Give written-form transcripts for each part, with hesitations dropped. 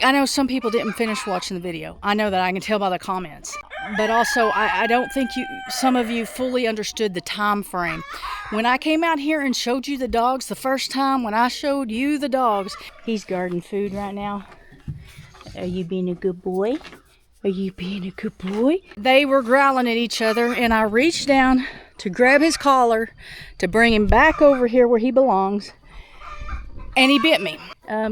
I know some people didn't finish watching the video. I know that, I can tell by the comments. But also, I don't think some of you fully understood the time frame. When I came out here and showed you the dogs the first time, when I showed you the dogs, he's guarding food right now. Are you being a good boy? Are you being a good boy? They were growling at each other, and I reached down to grab his collar to bring him back over here where he belongs, and he bit me.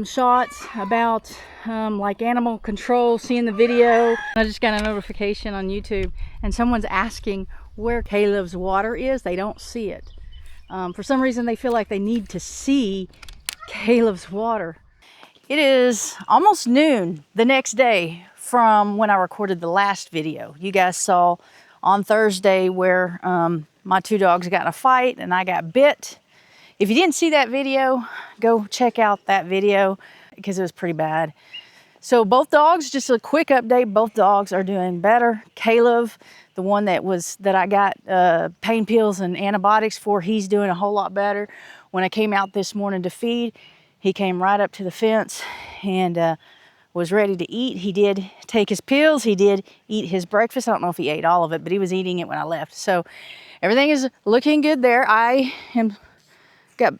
Shots about like animal control, seeing the video. I just got a notification on YouTube, and someone's asking where Caleb's water is. They don't see it. For some reason, they feel like they need to see Caleb's water. It is almost noon the next day from when I recorded the last video. You guys saw on Thursday where my two dogs got in a fight and I got bit. If you didn't see that video, go check out that video because it was pretty bad. So both dogs, just a quick update, both dogs are doing better. Caleb, the one that I got pain pills and antibiotics for, he's doing a whole lot better. When I came out this morning to feed, he came right up to the fence and was ready to eat. He did take his pills. He did eat his breakfast. I don't know if he ate all of it, but he was eating it when I left. So everything is looking good there. I am got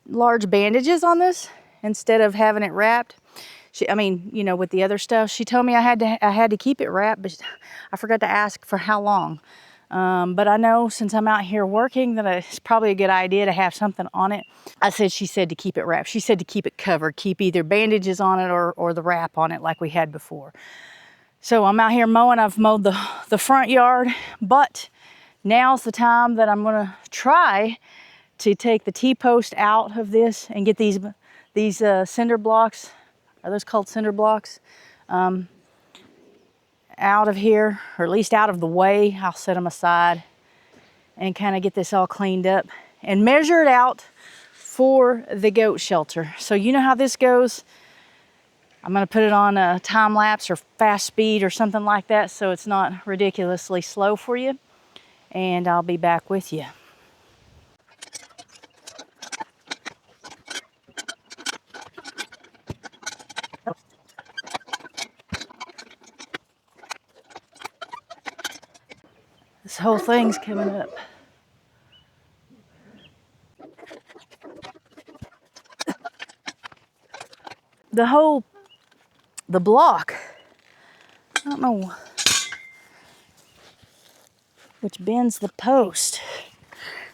large bandages on this instead of having it wrapped. I mean, you know, with the other stuff, she told me I had to keep it wrapped, but I forgot to ask for how long. But I know since I'm out here working that it's probably a good idea to have something on it. She said to keep it wrapped. She said to keep it covered, keep either bandages on it or the wrap on it like we had before. So I'm out here mowing. I've mowed the front yard, but now's the time that I'm gonna try to take the T-post out of this and get these cinder blocks, are those called cinder blocks, out of here, or at least out of the way. I'll set them aside and kind of get this all cleaned up and measure it out for the goat shelter. So you know how this goes. I'm gonna put it on a time lapse or fast speed or something like that so it's not ridiculously slow for you, and I'll be back with you. This whole thing's coming up. The block, I don't know which bends the post,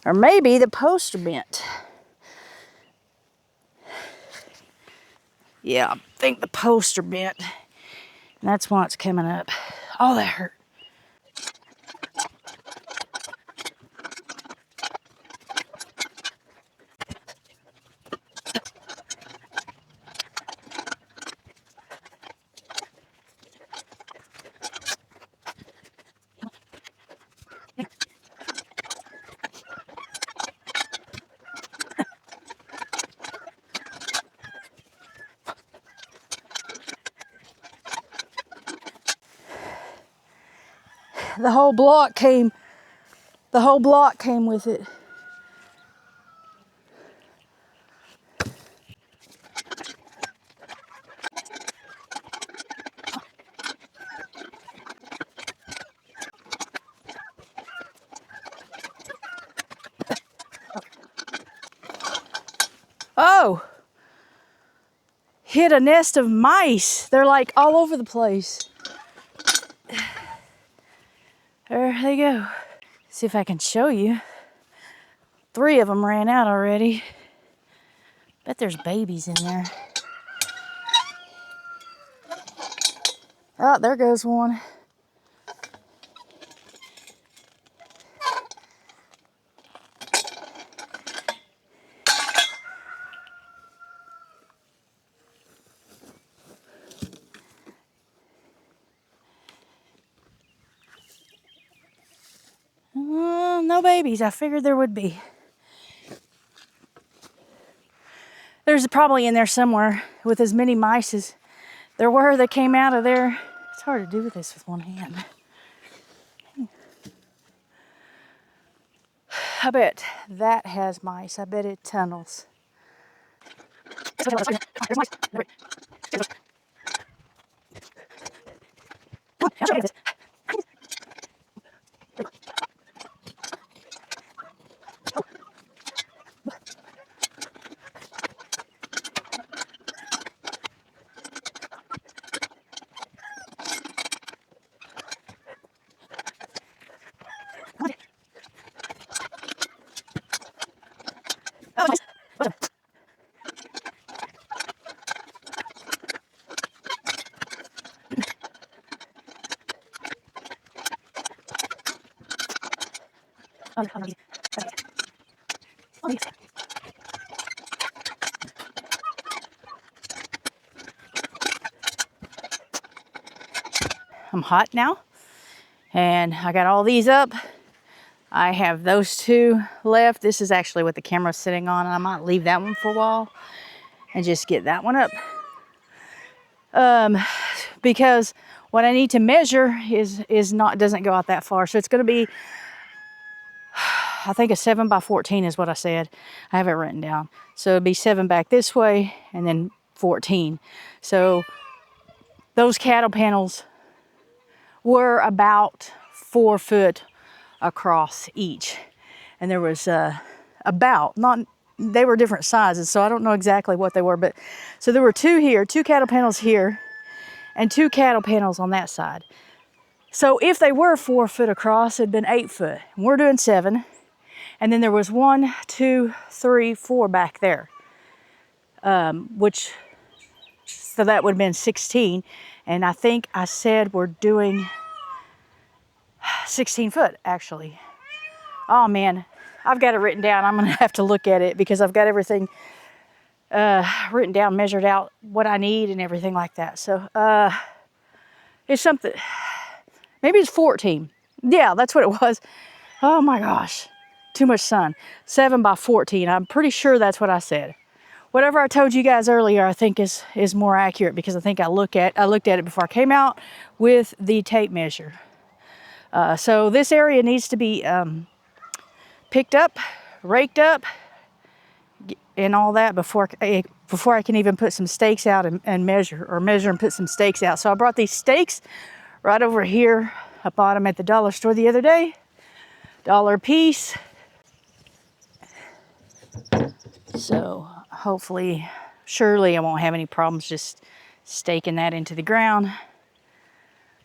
or maybe the posts are bent. Yeah, I think the posts are bent, and that's why it's coming up. Oh, that hurt. The whole block came with it. Oh, hit a nest of mice. They're like all over the place. There they go. See if I can show you. 3 of them ran out already. Bet there's babies in there. Oh, there goes one. No babies. I figured there would be. There's probably in there somewhere with as many mice as there were that came out of there. It's hard to do this with one hand. I bet that has mice. I bet it tunnels. I'm hot now, and I got all these up. I have those two left. This is actually what the camera's sitting on, and I might leave that one for a while and just get that one up. Because what I need to measure doesn't go out that far. So it's going to be, I think a 7 by 14 is what I said. I have it written down. So it'd be 7 back this way and then 14. So those cattle panels were about 4 foot across each. And there was they were different sizes, so I don't know exactly what they were, but so there were 2 here, 2 cattle panels here, and 2 cattle panels on that side. So if they were 4 foot across, it'd been 8 foot. And we're doing 7. And then there was 1, 2, 3, 4 back there. So that would have been 16. And I think I said we're doing 16 foot, actually. Oh man, I've got it written down. I'm gonna have to look at it because I've got everything written down, measured out what I need and everything like that. So it's something, maybe it's 14. Yeah, that's what it was. Oh my gosh, too much sun. 7 by 14, I'm pretty sure that's what I said. Whatever I told you guys earlier, I think is more accurate because I think I looked at it before I came out with the tape measure. So this area needs to be picked up, raked up, and all that before I can even put some stakes out and measure and put some stakes out. So I brought these stakes right over here. I bought them at the dollar store the other day, $1 a piece. So hopefully, surely I won't have any problems just staking that into the ground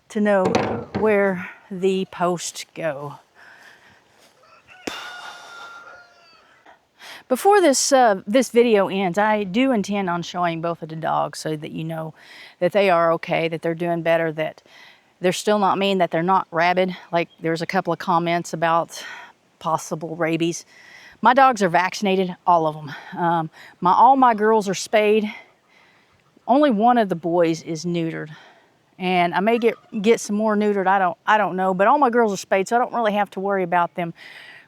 to know where the posts go. Before this video ends, I do intend on showing both of the dogs so that you know that they are okay, that they're doing better, that they're still not mean, that they're not rabid. Like there's a couple of comments about possible rabies. My dogs are vaccinated, all of them. All my girls are spayed. Only one of the boys is neutered, and I may get some more neutered. I don't know, but all my girls are spayed, so I don't really have to worry about them.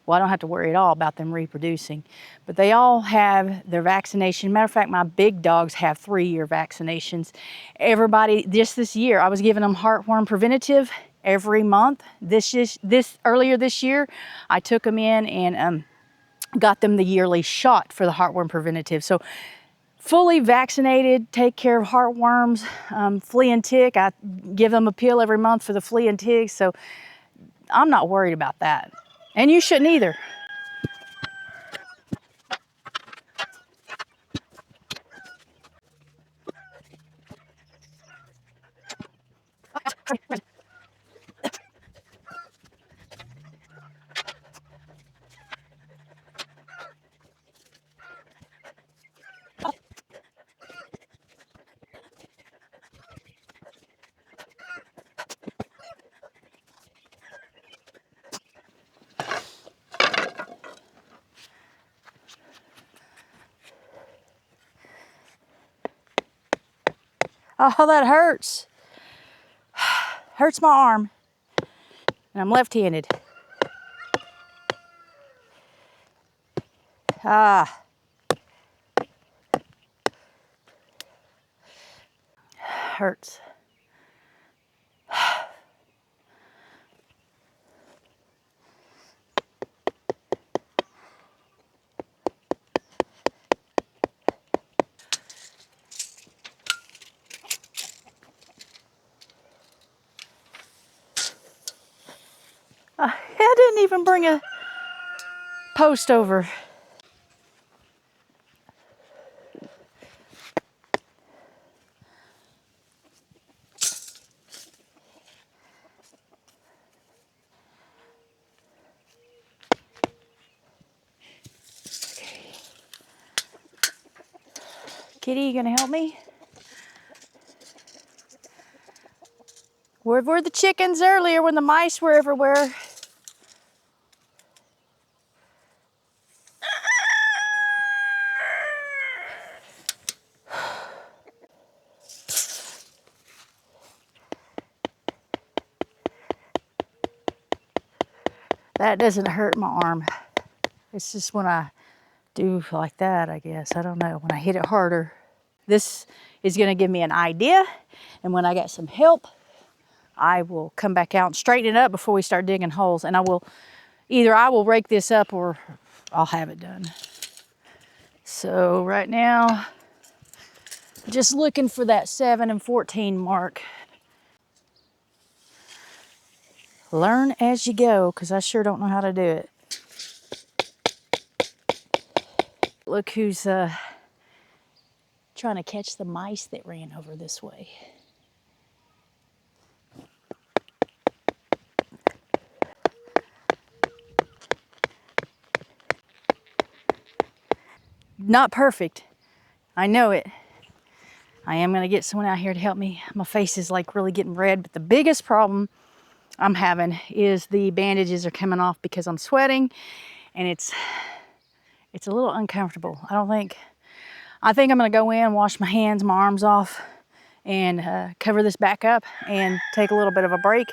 Well, I don't have to worry at all about them reproducing, but they all have their vaccination. Matter of fact, my big dogs have 3-year vaccinations. Everybody, this year, I was giving them heartworm preventative every month. Earlier this year, I took them in and got them the yearly shot for the heartworm preventative. So fully vaccinated, take care of heartworms, flea and tick. I give them a pill every month for the flea and tick, so I'm not worried about that. And you shouldn't either. Oh, that hurts. Hurts my arm. And I'm left-handed. Ah. Hurts. didn't even bring a post over. Kitty, you gonna help me? Where were the chickens earlier when the mice were everywhere? That doesn't hurt my arm. It's just when I do like that, I guess. I don't know, when I hit it harder. This is gonna give me an idea, and when I get some help, I will come back out and straighten it up before we start digging holes. And I will rake this up or I'll have it done. So right now, just looking for that 7 and 14 mark. Learn as you go, because I sure don't know how to do it. Look who's trying to catch the mice that ran over this way. Not perfect. I know it. I am gonna get someone out here to help me. My face is like really getting red, but the biggest problem I'm having is the bandages are coming off because I'm sweating, and it's a little uncomfortable. I think I'm gonna go in, wash my hands, my arms off, and cover this back up and take a little bit of a break.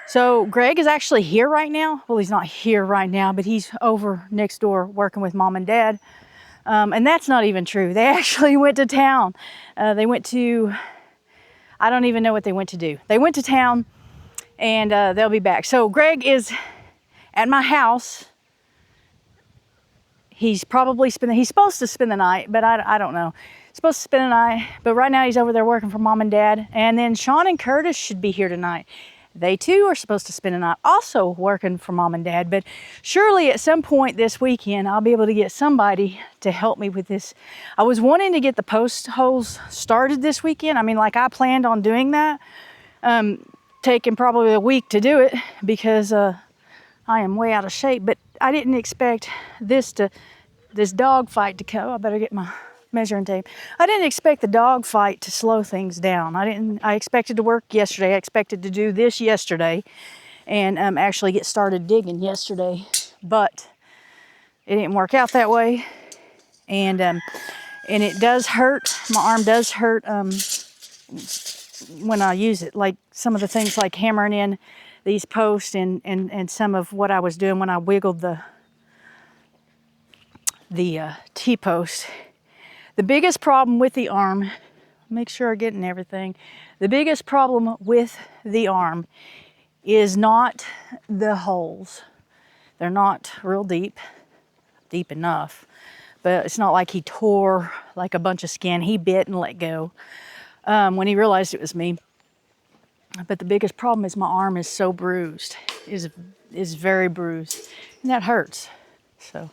So Greg is actually here right now. Well, he's not here right now, but he's over next door working with Mom and Dad. And that's not even true. They actually went to town. They went to, I don't even know what they went to do. They went to town, and they'll be back. So Greg is at my house. He's supposed to spend the night, but I don't know. He's supposed to spend the night, but right now he's over there working for Mom and Dad. And then Sean and Curtis should be here tonight. They too are supposed to spend the night also working for Mom and Dad, but surely at some point this weekend, I'll be able to get somebody to help me with this. I was wanting to get the post holes started this weekend. I mean, like I planned on doing that, taking probably a week to do it because I am way out of shape, but I didn't expect this dog fight to come. I better get my measuring tape. I didn't expect the dog fight to slow things down. I expected to work yesterday. I expected to do this yesterday and actually get started digging yesterday, but it didn't work out that way. And it does hurt. My arm does hurt when I use it. Like some of the things like hammering in these posts and some of what I was doing when I wiggled the T-post. The biggest problem with the arm, make sure I'm getting everything. The biggest problem with the arm is not the holes. They're not real deep enough, but it's not like he tore like a bunch of skin. He bit and let go when he realized it was me. But the biggest problem is my arm is so bruised, is very bruised, and that hurts. So.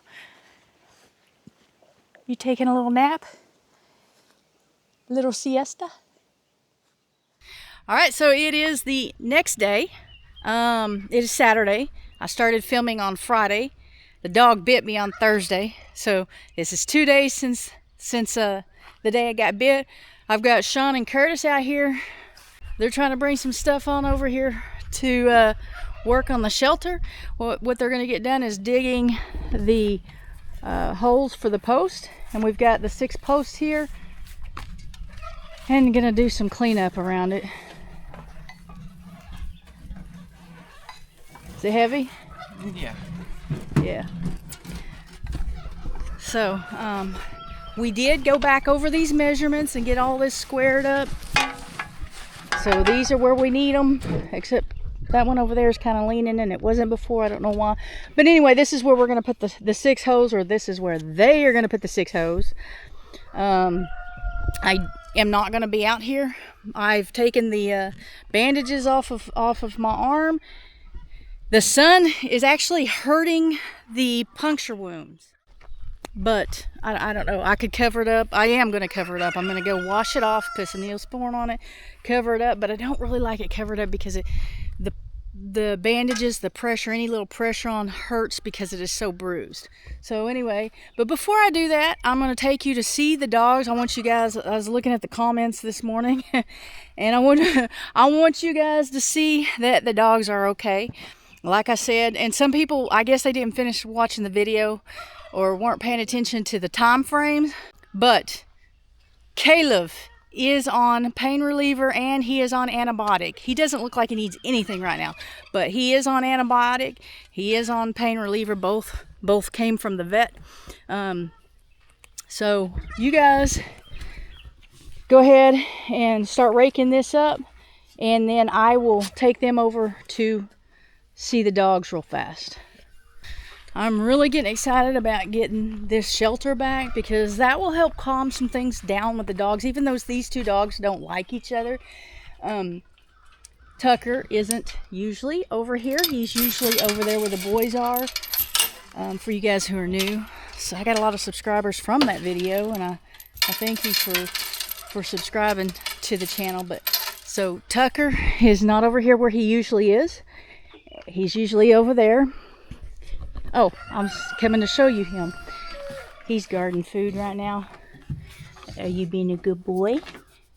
You taking a little nap? Little siesta? All right, so it is the next day. It is Saturday. I started filming on Friday. The dog bit me on Thursday. So this is 2 days since the day I got bit. I've got Sean and Curtis out here. They're trying to bring some stuff on over here to work on the shelter. What they're gonna get done is digging the holes for the post, and we've got the 6 posts here, and gonna do some cleanup around it. Is it heavy? Yeah. So we did go back over these measurements and get all this squared up. So these are where we need them, except that one over there is kind of leaning, and it wasn't before. I don't know why. But anyway, this is where we're going to put the 6 hose, or this is where they are going to put the 6 hose. I am not going to be out here. I've taken the bandages off of my arm, The sun is actually hurting the puncture wounds. But I don't know. I could cover it up. I am going to cover it up. I'm going to go wash it off, put some Neosporin on it, cover it up. But I don't really like it covered up because the bandages, the pressure, any little pressure on hurts because it is so bruised. So anyway, but before I do that, I'm going to take you to see the dogs. I want you guys, I was looking at the comments this morning, and I want you guys to see that the dogs are okay. Like I said, and some people, I guess they didn't finish watching the video or weren't paying attention to the time frames, but Caleb is on pain reliever and he is on antibiotic. He doesn't look like he needs anything right now, but he is on antibiotic. He is on pain reliever. Both came from the vet. So you guys go ahead and start raking this up, and then I will take them over to see the dogs real fast. I'm really getting excited about getting this shelter back because that will help calm some things down with the dogs, even though these two dogs don't like each other. Tucker isn't usually over here. He's usually over there where the boys are, for you guys who are new. So I got a lot of subscribers from that video, and I thank you for subscribing to the channel. But so Tucker is not over here where he usually is. He's usually over there. Oh, I'm coming to show you him. He's guarding food right now. Are you being a good boy?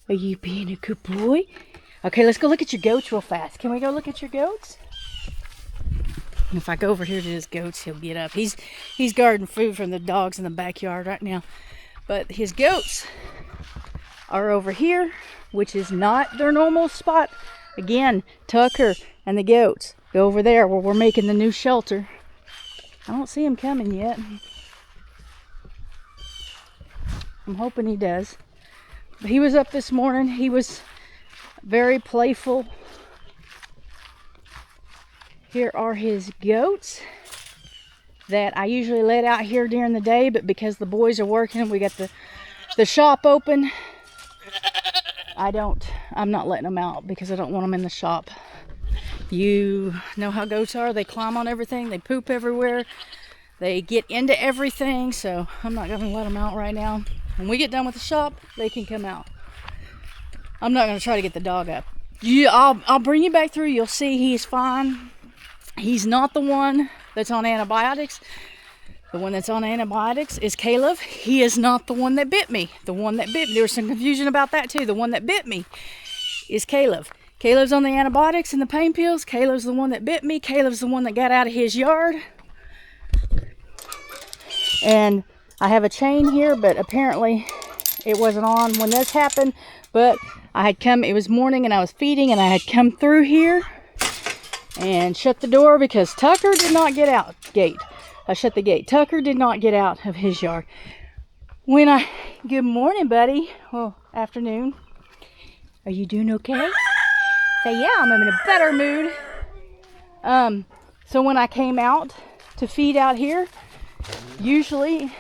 Are you being a good boy? Okay, let's go look at your goats real fast. Can we go look at your goats? If I go over here to his goats, he'll get up. He's guarding food from the dogs in the backyard right now. But his goats are over here, which is not their normal spot. Again, Tucker and the goats go over there where we're making the new shelter. I don't see him coming yet. I'm hoping he does. But he was up this morning. He was very playful. Here are his goats that I usually let out here during the day, but because the boys are working, we got the shop open. I'm not letting them out because I don't want them in the shop. You know how goats are. They climb on everything. They poop everywhere. They get into everything. So I'm not going to let them out right now. When we get done with the shop, they can come out. I'm not going to try to get the dog up. I'll bring you back through. You'll see he's fine. He's not the one that's on antibiotics. The one that's on antibiotics is Caleb. He is not the one that bit me. The one that bit me. There was some confusion about that too. The one that bit me is Caleb. Caleb's on the antibiotics and the pain pills. Caleb's the one that bit me. Caleb's the one that got out of his yard. And I have a chain here, but apparently it wasn't on when this happened. But it was morning and I was feeding, and I had come through here and shut the door because Tucker did not get out gate. I shut the gate. Tucker did not get out of his yard. Good morning, buddy. Well, afternoon. Are you doing okay? Say, yeah, I'm in a better mood. So when I came out to feed out here, usually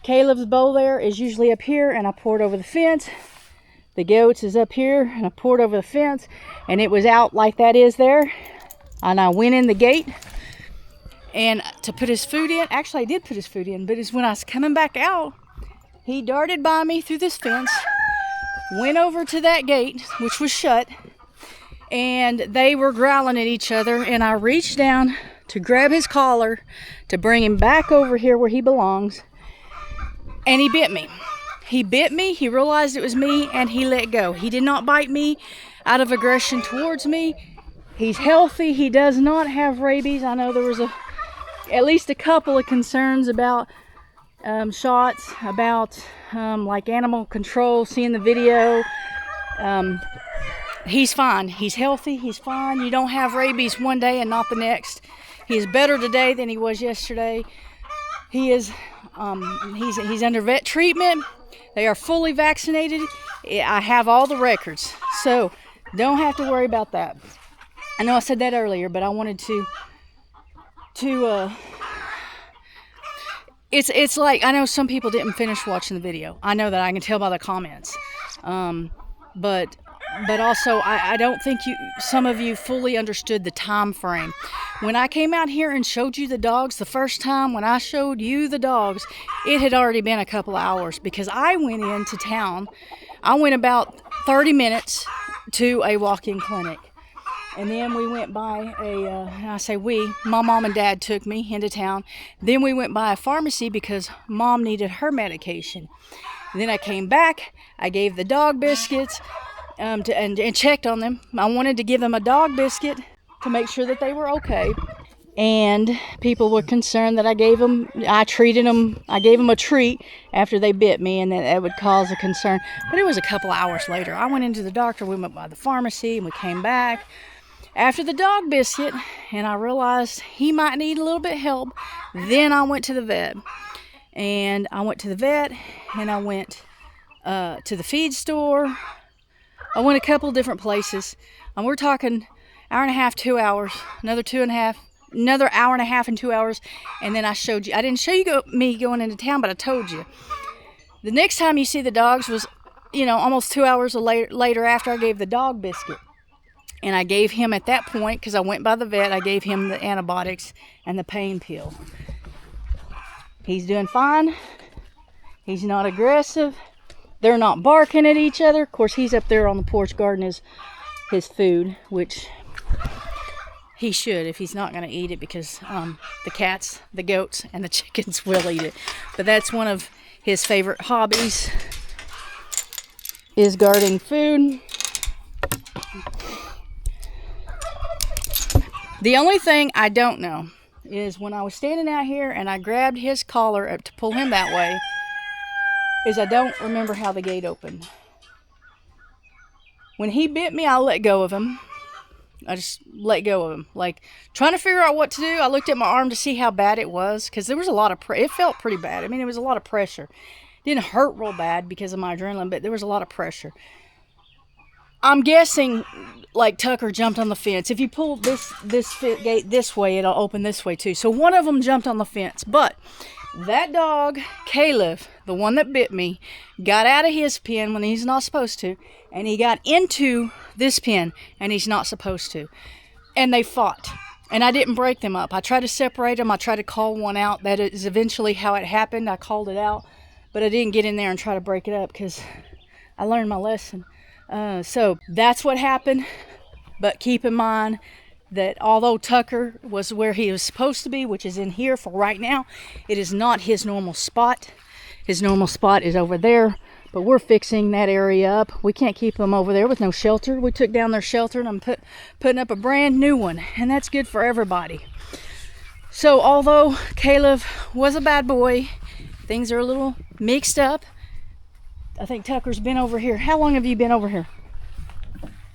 Caleb's bowl there is usually up here, and I poured over the fence. The goats is up here, and I poured over the fence, and it was out like that is there. And I went in the gate and to put his food in. Actually, I did put his food in, but it's when I was coming back out, he darted by me through this fence, went over to that gate, which was shut, and they were growling at each other, and I reached down to grab his collar to bring him back over here where he belongs, and he bit me. He bit me, he realized it was me, and he let go. He did not bite me out of aggression towards me. He's healthy. He does not have rabies. I know there was at least a couple of concerns about shots, about like animal control, seeing the video. He's fine. He's healthy. He's fine. You don't have rabies one day and not the next. He is better today than he was yesterday. He is he's under vet treatment. They are fully vaccinated. I have all the records, so don't have to worry about that. I know I said that earlier, but I wanted to it's like, I know some people didn't finish watching the video. I know that, I can tell by the comments. But but also I don't think some of you fully understood the time frame. When I came out here and showed you the dogs the first time, when I showed you the dogs, it had already been a couple of hours because I went into town. I went about 30 minutes to a walk-in clinic. And then we went by my mom and dad took me into town. Then we went by a pharmacy because mom needed her medication. And then I came back, I gave the dog biscuits and checked on them. I wanted to give them a dog biscuit to make sure that they were okay. And people were concerned that I gave them a treat after they bit me, and that would cause a concern. But it was a couple hours later. I went into the doctor, we went by the pharmacy, and we came back after the dog biscuit, and I realized he might need a little bit of help. Then I went to the vet. And I went to the vet, and I went to the feed store. I went a couple different places. And we're talking hour and a half, 2 hours, another hour and a half and 2 hours. And then I showed you. I didn't show you me going into town, but I told you. The next time you see the dogs was, almost 2 hours later after I gave the dog biscuit. And I gave him at that point, because I went by the vet, I gave him the antibiotics and the pain pill. He's doing fine. He's not aggressive. They're not barking at each other. Of course, he's up there on the porch guarding his food, which he should if he's not going to eat it, because the cats, the goats, and the chickens will eat it. But that's one of his favorite hobbies, is guarding food. The only thing I don't know is when I was standing out here and I grabbed his collar up to pull him that way, is I don't remember how the gate opened. When he bit me, I let go of him. I just let go of him. Like, trying to figure out what to do. I looked at my arm to see how bad it was, because there was a lot of it felt pretty bad. I mean, it was a lot of pressure. It didn't hurt real bad because of my adrenaline, but there was a lot of pressure. I'm guessing, like, Tucker jumped on the fence. If you pull this gate this way, it'll open this way too. So one of them jumped on the fence. But that dog, Caleb, the one that bit me, got out of his pen when he's not supposed to, and he got into this pen, and he's not supposed to. And they fought. And I didn't break them up. I tried to separate them. I tried to call one out. That is eventually how it happened. I called it out. But I didn't get in there and try to break it up, because I learned my lesson. So that's what happened. But keep in mind that although Tucker was where he was supposed to be, which is in here for right now, it is not his normal spot. His normal spot is over there, but we're fixing that area up. We can't keep them over there with no shelter. We took down their shelter, and I'm putting up a brand new one, and that's good for everybody. So although Caleb was a bad boy, things are a little mixed up. I think Tucker's been over here. How long have you been over here?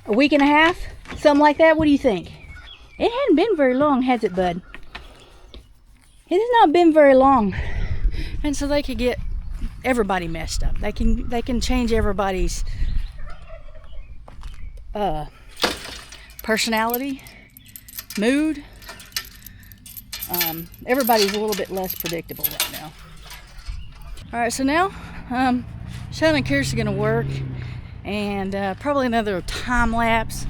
A week and a half? Something like that? What do you think? It hadn't been very long, has it, bud? It has not been very long. And so they could get everybody messed up. They can change everybody's personality, mood. Everybody's a little bit less predictable right now. All right, so now Sean and Kirsten are going to work, and probably another time lapse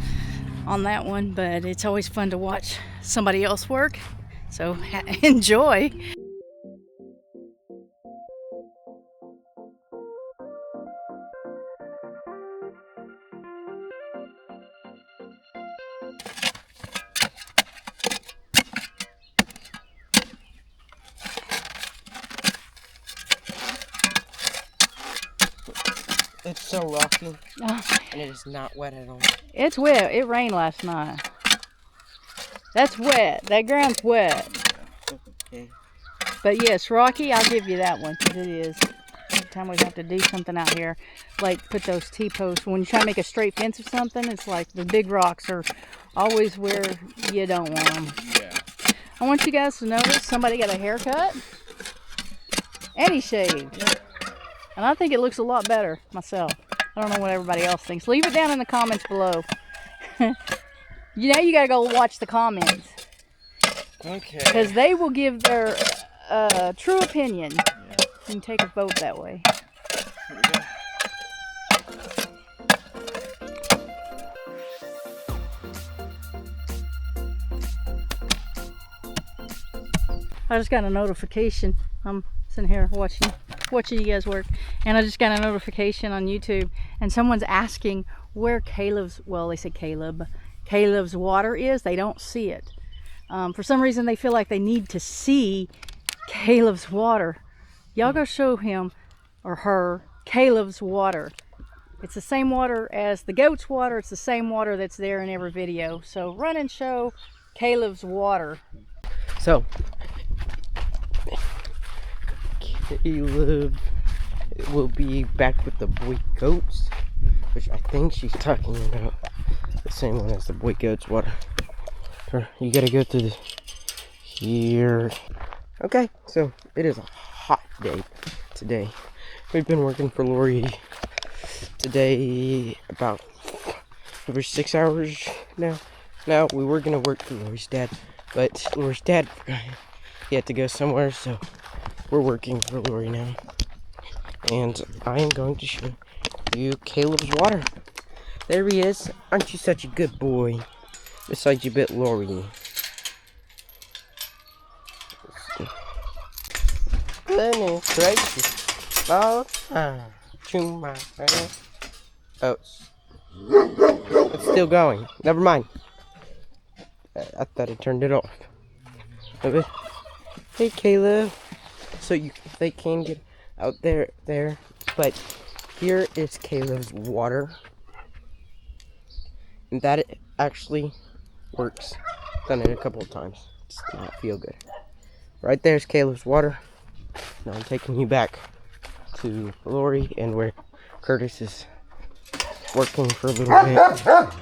on that one, but it's always fun to watch somebody else work, so enjoy. It's so rocky, and it is not wet at all. It's wet. It rained last night. That's wet. That ground's wet. Okay. But yes, rocky, I'll give you that one, because it is. Every time we have to do something out here, like put those T-posts. When you try to make a straight fence or something, it's like the big rocks are always where you don't want them. Yeah. I want you guys to notice somebody got a haircut, and he shaved. Yeah. And I think it looks a lot better myself. I don't know what everybody else thinks. Leave it down in the comments below. You gotta go watch the comments. Okay. Because they will give their true opinion. Yeah. You can take a vote that way. Here we go. I just got a notification. I'm sitting here watching you guys work, and I just got a notification on YouTube, and someone's asking where Caleb's, well, they say Caleb's water is. They don't see it. For some reason, they feel like they need to see Caleb's water. Y'all go show him or her Caleb's water. It's the same water as the goat's water. It's the same water that's there in every video. So run and show Caleb's water. So, Caleb will be back with the boy goats, which I think she's talking about the same one as the boy goats water. You gotta go through here. Okay, so it is a hot day today. We've been working for Lorie today about over 6 hours now. Now we were gonna work for Lorie's dad, but Lorie's dad, he had to go somewhere, so we're working for Lorie now. And I am going to show you Caleb's water. There he is. Aren't you such a good boy? Besides you bit Lorie. Goodness gracious. Oh, chew my hair. Oh, it's still going. Never mind. I thought I turned it off. Okay. Hey, Caleb. So they can get out there, but here is Caleb's water, and that it actually works. Done it a couple of times. It's not feel good. Right there's Caleb's water. Now I'm taking you back to Lorie and where Curtis is working for a little bit.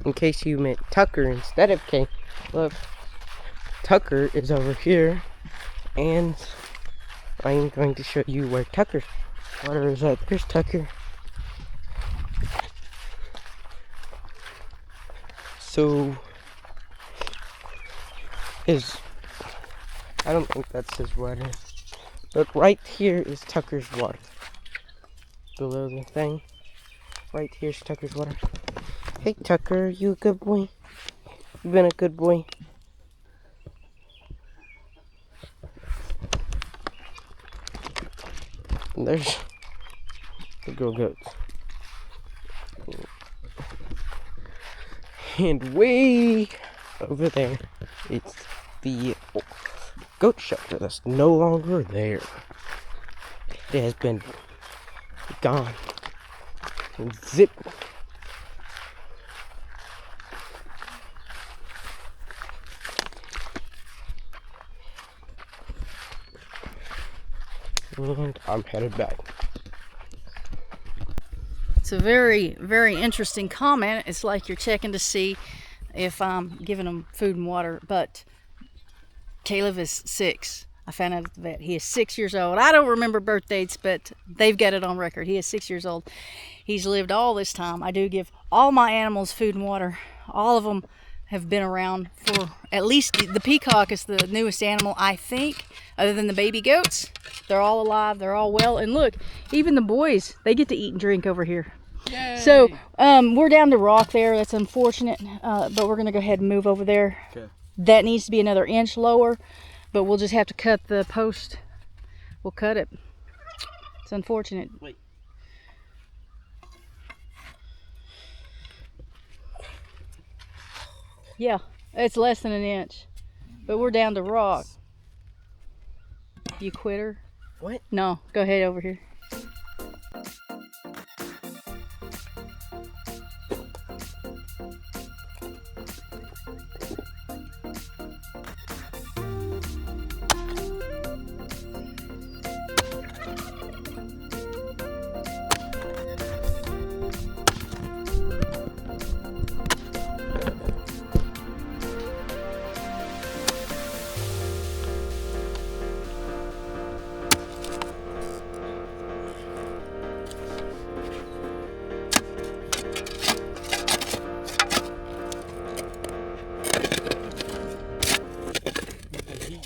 In case you meant Tucker instead of Caleb, Tucker is over here, and I'm going to show you where Tucker's water is at. There's Tucker. So, I don't think that's his water, but right here is Tucker's water. Below the thing, right here's Tucker's water. Hey Tucker, you a good boy? You've been a good boy. And there's the girl goats. And way over there, it's the goat shelter that's no longer there. It has been gone. And zip. And I'm headed back. It's a very, very interesting comment. It's like you're checking to see if I'm giving them food and water, but Caleb is 6. I found out at the vet. He is 6 years old. I don't remember birth dates, but they've got it on record. He is 6 years old. He's lived all this time. I do give all my animals food and water. All of them have been around for at least, the peacock is the newest animal, I think, other than the baby goats. They're all alive, they're all well, and look, even the boys, they get to eat and drink over here. Yay. So we're down to rock there. That's unfortunate, but we're gonna go ahead and move over there. Okay. That needs to be another inch lower, but we'll just have to cut the post. We'll cut it. It's unfortunate. Wait. Yeah, it's less than an inch, but we're down to rock. You quitter? What? No, go ahead over here.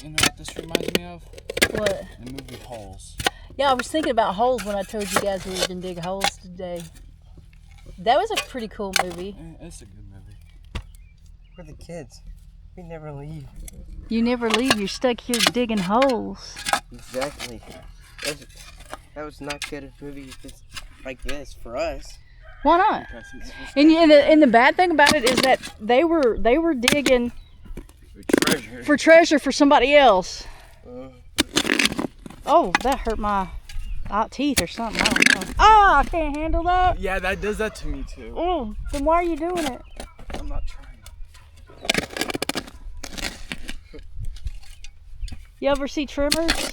You know what this reminds me of? What? The movie Holes. Yeah, I was thinking about holes when I told you guys we were going to dig holes today. That was a pretty cool movie. It's a good movie. We're the kids. We never leave. You never leave. You're stuck here digging holes. Exactly. That was not good a movie if it's like this for us. Why not? And the bad thing about it is that they were digging for treasure for somebody else. Oh, that hurt my teeth or something. I don't know. Ah, I can't handle that. Yeah, that does that to me too. Oh, then why are you doing it? I'm not trying. You ever see Tremors?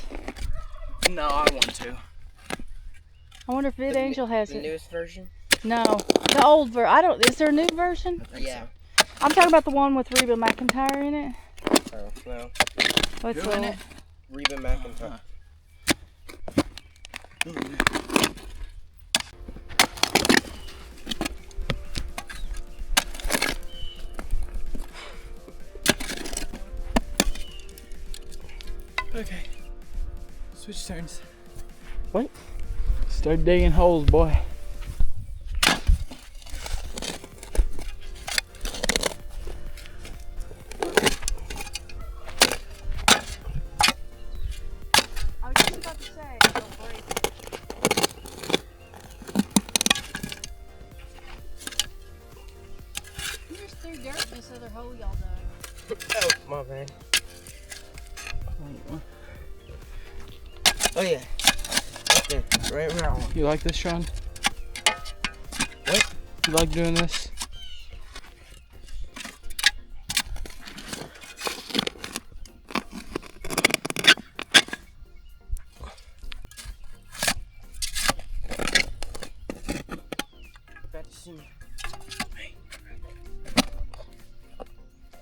No, I want to. I wonder if VidAngel has The it. newest version? No, the old version. I don't. Is there a new version? Yeah. I'm talking about the one with Reba McEntire in it. Oh, no. What's Who in the? it? Reba McEntire. Okay. Switch turns. What? Start digging holes, boy. I was just about to say, don't break it. You just threw dirt in this other hole y'all dug. Oh, my bad. Oh, yeah. Right there. Right around. You like this, Sean? What? You like doing this?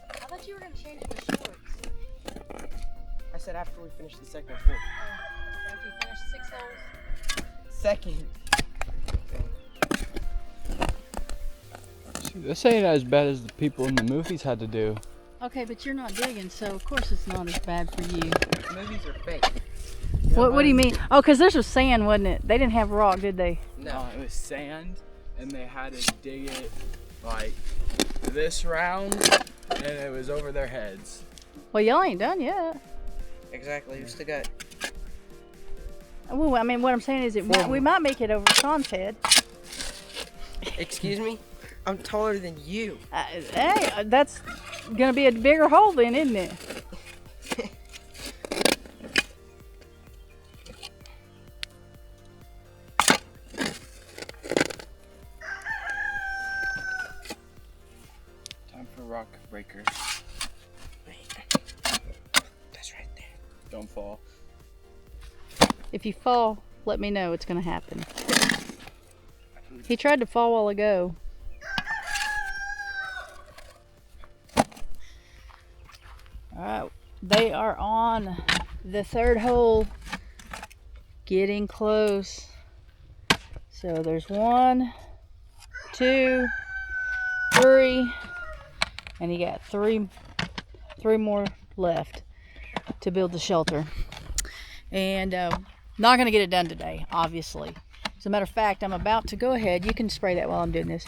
I thought you were gonna change the shorts. I said after we finish the second hole. After you finish 6 holes. Second. See, this ain't as bad as the people in the movies had to do. Okay, but you're not digging, so of course it's not as bad for you. Movies are fake. What do you mean? Oh, because theirs was sand, wasn't it? They didn't have rock, did they? No. It was sand, and they had to dig it like this round, and it was over their heads. Well, y'all ain't done yet. Exactly. We still got. Well, I mean, what I'm saying is we might make it over Sean's head. Excuse me? I'm taller than you. Hey, that's gonna be a bigger hole then, isn't it? Time for rock breaker. That's right there. Don't fall. If you fall, let me know. It's gonna happen. He tried to fall a while ago. All right, they are on the third hole, getting close. So there's 1, 2, 3, and you got three more left to build the shelter. And not gonna get it done today, obviously. As a matter of fact, I'm about to go ahead. You can spray that while I'm doing this.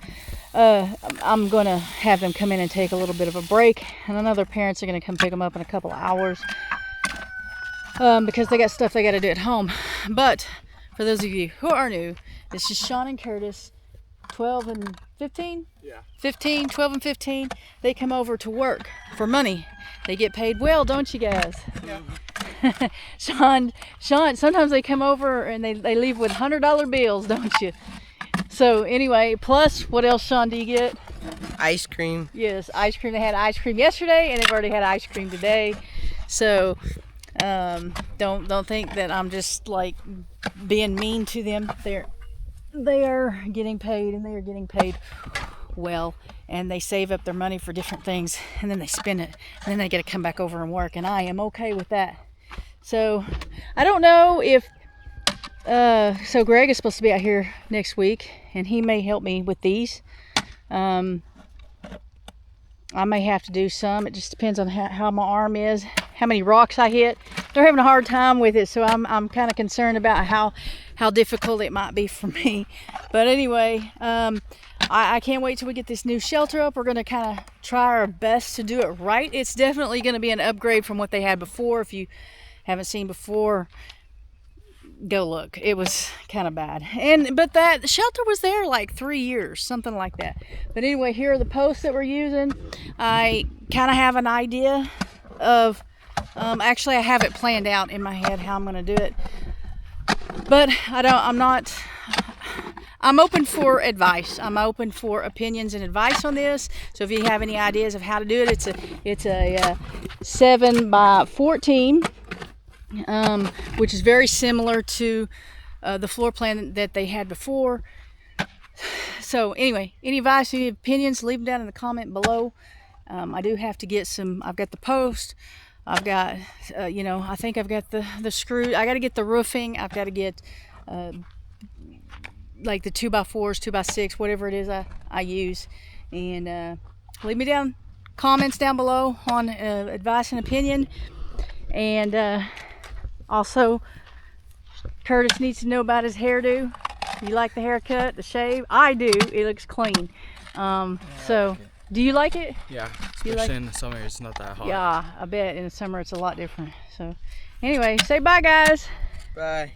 I'm going to have them come in and take a little bit of a break. And another parents are going to come pick them up in a couple of hours. Because they got stuff they got to do at home. But for those of you who are new, this is Sean and Curtis, 12 and 15? Yeah. 15, 12 and 15. They come over to work for money. They get paid well, don't you guys? Yeah. Sean, sometimes they come over and they leave with $100 bills, don't you? So anyway, plus what else, Sean, do you get? Ice cream. Yes, ice cream. They had ice cream yesterday and they've already had ice cream today. So don't think that I'm just like being mean to them. They are getting paid, and they are getting paid well, and they save up their money for different things, and then they spend it, and then they get to come back over and work, and I am okay with that. So I don't know if so Greg is supposed to be out here next week, and he may help me with these. I may have to do some. It just depends on how my arm is, how many rocks I hit. They're having a hard time with it, so I'm kind of concerned about how difficult it might be for me. But anyway, I can't wait till we get this new shelter up. We're going to kind of try our best to do it right. It's definitely going to be an upgrade from what they had before. If you haven't seen before, go look. It was kind of bad. But the shelter was there like 3 years, something like that. But anyway, here are the posts that we're using. I kind of have an idea of, actually I have it planned out in my head how I'm going to do it. But I'm open for advice. I'm open for opinions and advice on this. So if you have any ideas of how to do it, it's a 7 by 14, which is very similar to the floor plan that they had before. So anyway, any advice, any opinions, leave them down in the comment below. I do have to get some. I've got the post. I've got, I think I've got the screw. I got to get the roofing. I've got to get like the 2x4s, 2x6, whatever it is I use. And leave me down comments down below on advice and opinion. And also, Curtis needs to know about his hairdo. You like the haircut, the shave? I do. It looks clean. So, like, do you like it? Yeah, especially in the summer, it's not that hot. Yeah, I bet in the summer it's a lot different. So, anyway, say bye, guys. Bye.